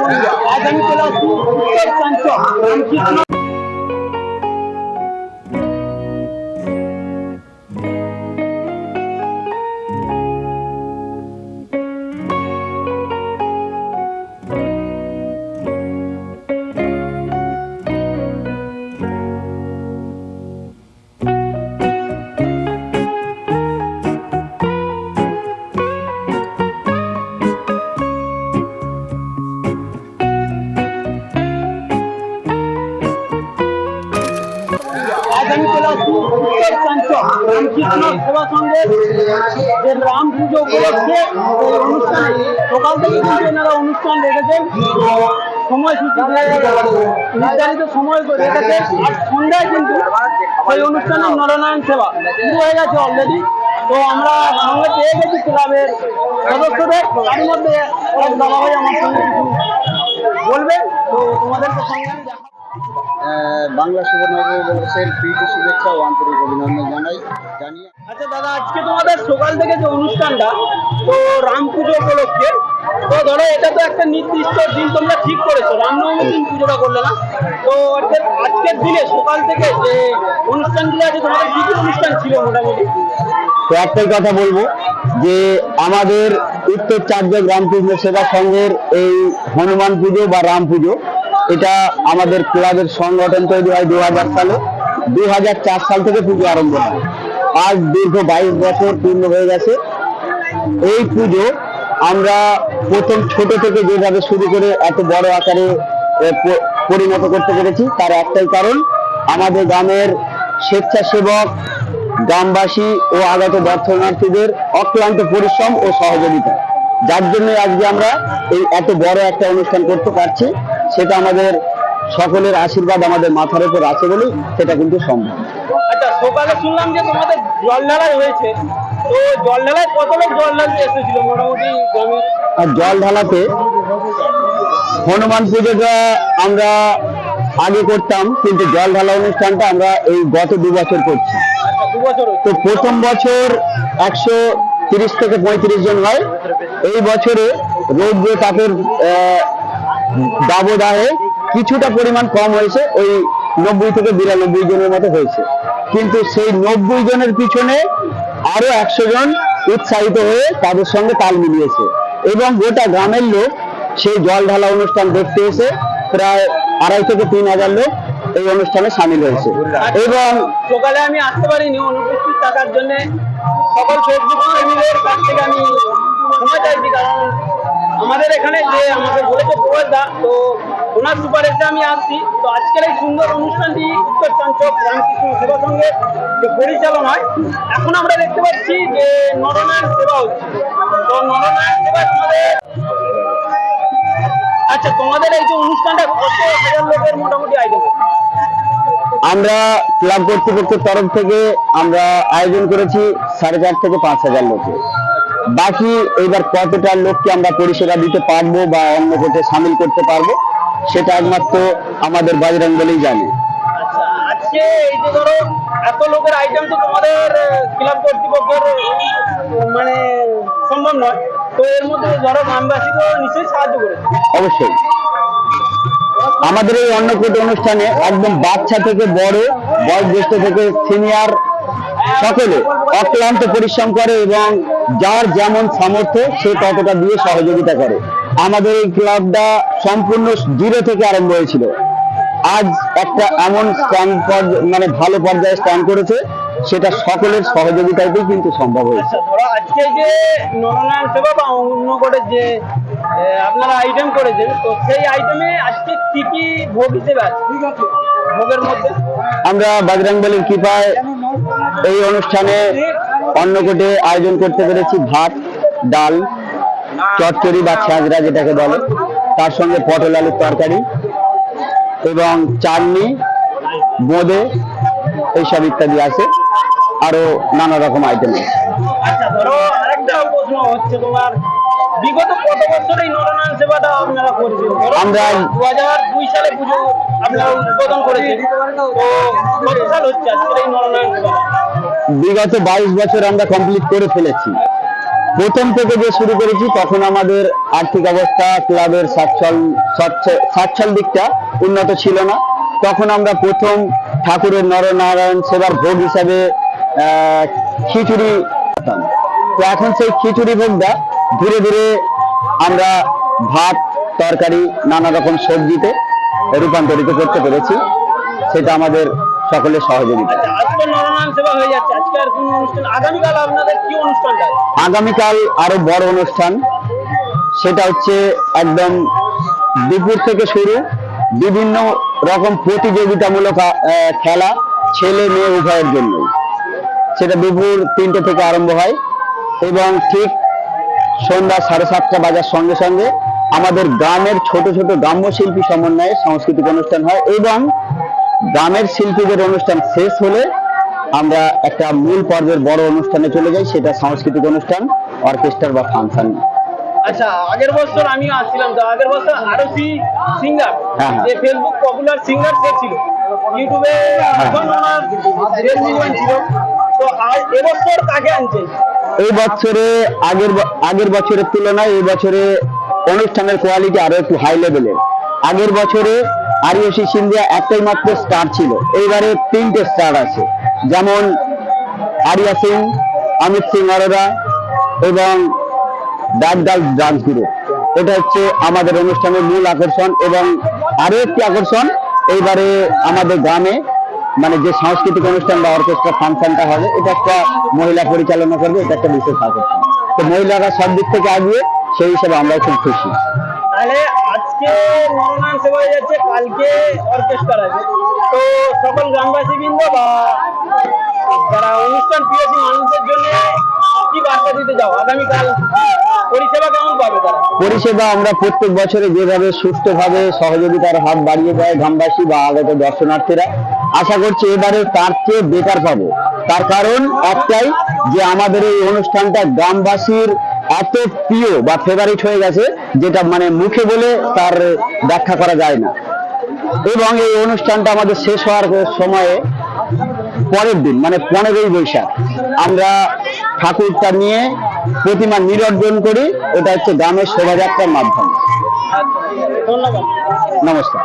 বন্ধুরা, আজ আমি চলে আসছি উত্তরপ্রাঞ্চল রামকৃষ্ণ। আজ আমি চলে আসছি উত্তরপ্রাঞ্চল রামকৃষ্ণ সেবা সংঘের যে রাম পুজো উপলক্ষে এই অনুষ্ঠানে সকাল থেকে কিন্তু এনারা অনুষ্ঠান রেখেছেন, সময়সূচি নির্ধারিত সময় রেখেছে। আর সন্ধ্যায় কিন্তু সেই অনুষ্ঠানের নরনারায়ণ সেবা শুরু হয়ে গেছে অলরেডি। তো আমরা সঙ্গে পেয়ে গেছি ক্লাবের সদস্যদের, তার মধ্যে এক দাদা ভাই আমার সঙ্গে কিছু বলবেন। তো তোমাদেরকে সঙ্গে আমি দেখা বাংলা সুবর্ণবর্ষের প্রীতি শুভেচ্ছা ও আন্তরিক অভিনন্দন জানিয়ে। আচ্ছা দাদা, আজকে তোমাদের সকাল থেকে যে অনুষ্ঠানটা, তো রাম পুজো উপলক্ষে, তো ধরো এটা তো একটা নির্দিষ্ট দিন তোমরা ঠিক করেছো, রামনবমীর দিন পুজোটা করলে না? তো আজকের দিনে সকাল থেকে যে অনুষ্ঠানগুলো আছে, তোমাদের কি কি অনুষ্ঠান ছিল মোটামুটি? তো একটাই কথা বলবো যে আমাদের উত্তর চারদিক রামকৃষ্ণ সেবা সংঘের এই হনুমান পুজো বা রাম পুজো, এটা আমাদের ক্লাবের সংগঠন তৈরি হয় 2000 সালে। 2004 সাল থেকে পুজো আরম্ভ হয়। আজ দীর্ঘ 22 বছর পূর্ণ হয়ে গেছে। এই পুজো আমরা প্রথম ছোট থেকে যেভাবে শুরু করে এত বড় আকারে পরিণত করতে পেরেছি, তার একটাই কারণ আমাদের গ্রামের স্বেচ্ছাসেবক, গ্রামবাসী ও আগত দর্শনার্থীদের অক্লান্ত পরিশ্রম ও সহযোগিতা, যার জন্য আজকে আমরা এই এত বড় একটা অনুষ্ঠান করতে পারছি। সেটা আমাদের সকলের আশীর্বাদ আমাদের মাথার উপর আছে বলেই সেটা কিন্তু সম্ভব। আচ্ছা, সকালে শুনলাম যে তোমাদের জল ঢালাই হয়েছে, তো জল ঢালাই কত লোক জল ঢালতে এসেছিল মোটামুটি গ্রামে? আর জল ঢালাতে হনুমান পুজোটা আমরা আগে করতাম, কিন্তু জল ঢালা অনুষ্ঠানটা আমরা এই গত 2 বছর করছি। 2 বছর। তো প্রথম বছর 130 থেকে 35 জন হয়। এই বছরে রৌদ্র তাপের দাবদাহে কিছুটা পরিমাণ কম হয়েছে, ওই 90 থেকে 92 জনের মতো হয়েছে। কিন্তু সেই 90 জনের পিছনে আরো 100 জন উৎসাহিত হয়ে তাদের সঙ্গে তাল মিলিয়েছে, এবং গোটা গ্রামের লোক সেই জল ঢালা অনুষ্ঠান দেখতে এসে প্রায় 2,500 থেকে 3,000 লোক এই অনুষ্ঠানে সামিল হয়েছে। এবং সকালে আমি আসতে পারিনি অনুপস্থিত থাকার জন্য সকল ফেসবুক প্রেমীদের কাছ থেকে আমি ক্ষমা চাইছি, কারণ আমাদের এখানে যে আমাকে বলেছে প্রবাসদা, তো ওনার সুপারিশে আমি আসছি। তো আজকের এই সুন্দর অনুষ্ঠানটি উত্তরপ্রাঞ্চল রামকৃষ্ণ সেবা সংঘের যে পরিচালনায় এখন আমরা দেখতে পাচ্ছি যে নরনারায়ণ সেবা হচ্ছে। তো নরনারায়ণ সেবা তোমাদের, আচ্ছা তোমাদের এই যে অনুষ্ঠানটা কত হাজার লোকের মোটামুটি আয়োজন? আমরা ক্লাব কর্তৃপক্ষের তরফ থেকে আমরা আয়োজন করেছি 4,500 থেকে 5,000 লোকে। বাকি এবার কতটা লোককে আমরা পরিষেবা দিতে পারবো বা অন্য কোথাও সামিল করতে পারবো, সেটা একমাত্র আমাদের বাজরং বলেই জানে। আচ্ছা, আজকে এই যে ধরো এত লোকের আইটেম তো তোমাদের ক্লাব কর্তৃপক্ষের মানে সম্ভব নয়, তো এর মধ্যে ধরো গ্রামবাসীকেও নিশ্চয়ই সাহায্য করেছে। অবশ্যই আমাদের এই অন্নকূট অনুষ্ঠানে একদম বাচ্চা থেকে বড়, বয়োজ্যেষ্ঠ থেকে সিনিয়র সকলে অক্লান্ত পরিশ্রম করে, এবং যার যেমন সামর্থ্য সে ততটা দিয়ে সহযোগিতা করে। আমাদের এই ক্লাবটা সম্পূর্ণ 0 থেকে আরম্ভ হয়েছিল, আজ একটা এমন স্ট্যান্ড মানে ভালো পর্যায়ে স্ট্যান্ড করেছে, সেটা সকলের সহযোগিতাতেই কিন্তু সম্ভব হয়েছে। ধরো আজকে যে নরনারায়ণ সেবা বা অন্য করে যে আপনারা আইটেম করেছেন, তো সেই আইটেমে আজকে কি কি ভোগ হিসেবে আছে? ভোগের মধ্যে আমরা বজরংবলীর কৃপায় এই অনুষ্ঠানে অন্নকূটে আয়োজন করতে পেরেছি ভাত, ডাল, চচ্চড়ি বা ছ্যাঁচড়া যেটাকে বলে, তার সঙ্গে পটল আলুর তরকারি এবং চাটনি, বোঁদে, এইসব ইত্যাদি আছে, আরো নানা রকম আইটেম আছে। আচ্ছা, ধরো আরেকটা প্রশ্ন হচ্ছে, তোমার বিগত কত বছর এই নরনারায়ণ সেবাটা আপনারা করেছেন? আমরা 2002 সালে পুজো আপনারা উদ্বোধন করেছেন, তো কত সাল হচ্ছে আজকে এই নরনারায়ণ সেবা? বিগত 22 বছর আমরা কমপ্লিট করে ফেলেছি। প্রথম থেকে যে শুরু করেছি তখন আমাদের আর্থিক অবস্থা ক্লাবের সচ্ছল দিকটা উন্নত ছিল না। তখন আমরা প্রথম ঠাকুরের নরনারায়ণ সেবার ভোগ হিসাবে খিচুড়ি খেতাম। তো এখন সেই খিচুড়ি ভোগটা ধীরে ধীরে আমরা ভাত তরকারি নানা রকম সবজিতে রূপান্তরিত করতে পেরেছি, সেটা আমাদের সকলের সহযোগিতা। আচ্ছা, আজকে নরনারায়ণ সেবা হয়ে যাচ্ছে, আজকে আর কোন অনুষ্ঠান? আগামীকাল আপনাদের কি অনুষ্ঠানটা? আগামীকাল আরো বড় অনুষ্ঠান, সেটা হচ্ছে একদম দুপুর থেকে শুরু, বিভিন্ন রকম প্রতিযোগিতামূলক খেলা ছেলে মেয়ে উভয়ের জন্য। সেটা দুপুর 3টে থেকে আরম্ভ হয় এবং ঠিক সন্ধ্যা 7:30 বাজার সঙ্গে সঙ্গে আমাদের গ্রামের ছোট ছোট গ্রাম্য শিল্পী সমন্বয়ে সাংস্কৃতিক অনুষ্ঠান হয় এবং গ্রামের শিল্পীদের অনুষ্ঠান শেষ হলে আমরা একটা মূল পর্বের বড় অনুষ্ঠানে চলে যাই, সেটা সাংস্কৃতিক অনুষ্ঠান, অর্কেস্ট্রা বা ফাংশন। আচ্ছা, আগের বছর আমি আসছিলাম, তো আগের বছর আরতি সিঙ্গার, হ্যাঁ। যে ফেসবুক পপুলার সিঙ্গার সে ছিল, ইউটিউবে এখন ওনার 1.5 মিলিয়ন ছিল। তো এবছর কাকে আনছেন? এই বছরে আগের বছরের তুলনায় এই বছরে অনুষ্ঠানের কোয়ালিটি আরো একটু হাই লেভেলের। আগের বছরে আরিয়সী সিন্ধিয়া একটাই মাত্র স্টার ছিল, এইবারে 3টে স্টার আছে, যেমন আরিয়া সিং, অমিত সিং অরোরা এবং ব্যাড গার্লস ডান্স গ্রুপ। এটা হচ্ছে আমাদের অনুষ্ঠানের মূল আকর্ষণ। এবং আরো একটি আকর্ষণ, এইবারে আমাদের গ্রামে মানে যে সাংস্কৃতিক অনুষ্ঠান বা অর্কেস্ট্রা ফাংশনটা হবে, এটা একটা মহিলা পরিচালনা করবে, এটা একটা বিশেষ আকর্ষণ। তো মহিলারা সব দিক থেকে আগিয়ে, সেই হিসেবে আমরা খুব খুশি। তাহলে আজকে নরনারায়ণ সেবা হয়ে যাচ্ছে, কালকে অর্কেস্ট্রা আছে। তো সকল গ্রামবাসী বৃন্দ বা যারা অনুষ্ঠান প্রিয়সী মানুষদের জন্য কি বার্তা দিতে যাও? আগামীকাল পরিষেবা কেমন পাবে তারা? পরিষেবা আমরা প্রত্যেক বছরে যেভাবে সুস্থভাবে সহযোগিতার হাত বাড়িয়ে দেয় গ্রামবাসী বা আগত দর্শনার্থীরা, আশা করছি এবারে তার চেয়ে বেটার পাবো। তার কারণ একটাই, যে আমাদের এই অনুষ্ঠানটা গ্রামবাসীর এত প্রিয় বা ফেভারিট হয়ে গেছে, যেটা মানে মুখে বলে তার ব্যাখ্যা করা যায় না। এবং এই অনুষ্ঠানটা আমাদের শেষ হওয়ার সময়ে পরের দিন মানে 15ই বৈশাখ আমরা ঠাকুরটা নিয়ে প্রতিমা নিরঞ্জন করি। এটা হচ্ছে গ্রামের শোভাযাত্রার মাধ্যমে। ধন্যবাদ। নমস্কার।